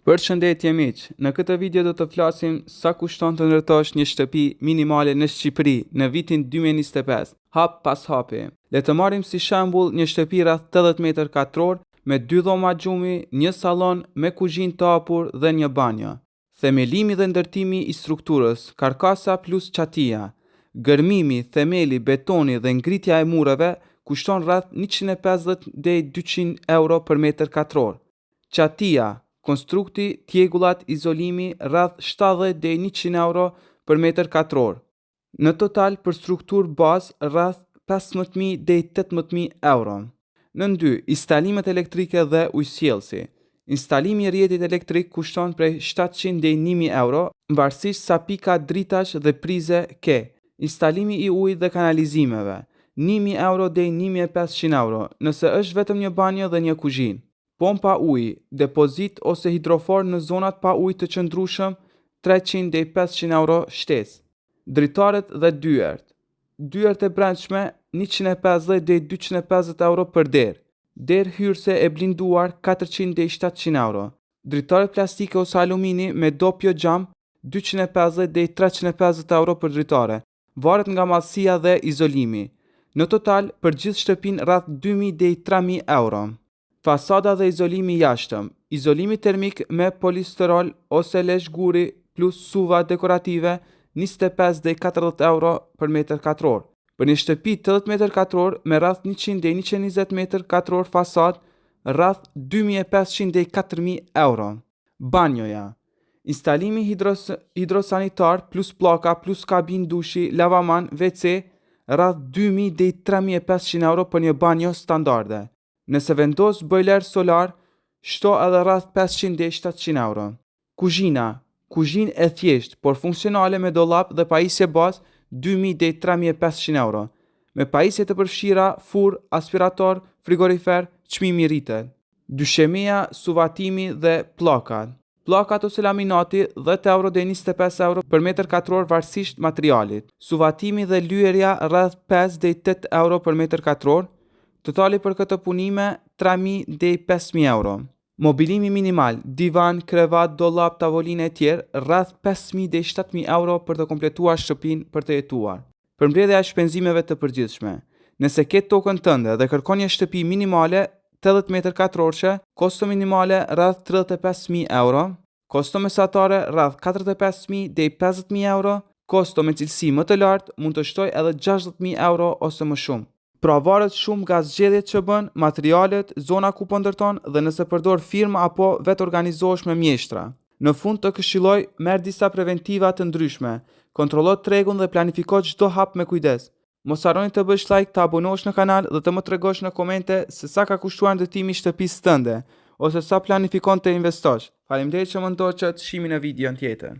Përshëndetje miq, në këtë video do të flasim sa kushton të ndërtosh një shtëpi minimale në Shqipëri në vitin 2025, hap pas hapi. Le të marrim si shembull një shtëpi rreth 80 metër katror me 2 dhoma gjumi, një sallon me kuzhinë të hapur dhe një banjo. Themelimi dhe ndërtimi i strukturës, karkasa plus çatia. Gërmimi, themeli, betoni dhe ngritja e mureve kushton rreth 150 deri 200 euro për metër katror. Çatia, konstrukti, tjegullat, izolimi rreth 70 deri 100 euro për metër katror. Në total për strukturë bazë rreth 15.000 deri 18.000 euro. Në 2, instalimet elektrike dhe ujësjellsi. Instalimi i rrjetit elektrik kushton prej 700 deri 1.000 euro, varësisht sa pika dritash dhe prize ke. Instalimi i ujit dhe kanalizimeve, 1.000 euro deri 1.500 euro, nëse është vetëm një banjo dhe një kuzhinë. Pompa uji, depozit ose hidrofor në zonat pa ujë të qëndrueshëm, 300 deri 500 euro shtesë. Dritaret dhe dyert. Dyert e brendshme 150 deri 250 euro për derë. Derë hyrëse e blinduar 400 deri 700 euro. Dritaret plastike ose alumini me dopjo xham 250 deri 350 euro për dritare. Varet nga madhësia dhe izolimi. Në total për gjithë shtëpinë rreth 2.000 deri 3.000 euro. Fasada dhe izolimi jashtëm. Izolimi termik me polisterol ose lesh guri plus suva dekorative 25 deri 40 euro për metër katror. Për një shtëpi 80 metër katror me rreth 100 deri 120 metër katror fasad, rreth 2.500 deri 4.000 euro. Banjoja. Instalimi hidrosanitar plus pllaka plus kabinë dushi, lavaman, WC, rreth 2.000 deri 3.500 euro për një banjo standarde. Nëse vendos bojler solar, shto edhe rreth 500 deri 700 euro. Kuzhina, kuzhinë e thjeshtë, por funksionale me dollap dhe pajisje bazë 2.000 deri 3.500 euro. Me pajisje të përfshira, furrë, aspirator, frigorifer, çmimi rritet. Dyshemia, suvatimi dhe pllakat. Pllakat ose laminati 10 euro deri 25 euro për metër katror varësisht materialit. Suvatimi dhe lyerja rreth 5 deri 8 euro për metër katror. Totali për këtë punime 3.000 deri 5.000 euro. Mobilimi minimal, divan, krevat, dollap, tavolinë e tjerë rreth 5.000 deri 7.000 euro për të kompletuar shtëpinë për të jetuar. Përmbledhja e shpenzimeve të përgjithshme. Nëse ke tokën tënde dhe kërkon një shtëpi minimale 80 metër katrorshë, kosto minimale rreth 35.000 euro, kosto mesatare rreth 45.000 deri 50.000 euro, kosto me cilësi më të lartë mund të shtoj edhe 60.000 euro ose më shumë. Pra varet shumë nga zgjedhjet që bën, materialet, zona ku po ndërton dhe nëse përdor firmë apo vetë organizohesh me mjeshtra. Në fund të këshilloj, merr disa preventiva të ndryshme, kontrollo tregun dhe planifiko çdo hap me kujdes. Mos harroni të bësh like, të abonohesh në kanal dhe të më tregosh në komente se sa ka kushtuar ndërtimi i shtëpisë tënde ose sa planifikon të investosh. Faleminderit që më ndoqët, shihemi në videon tjetër.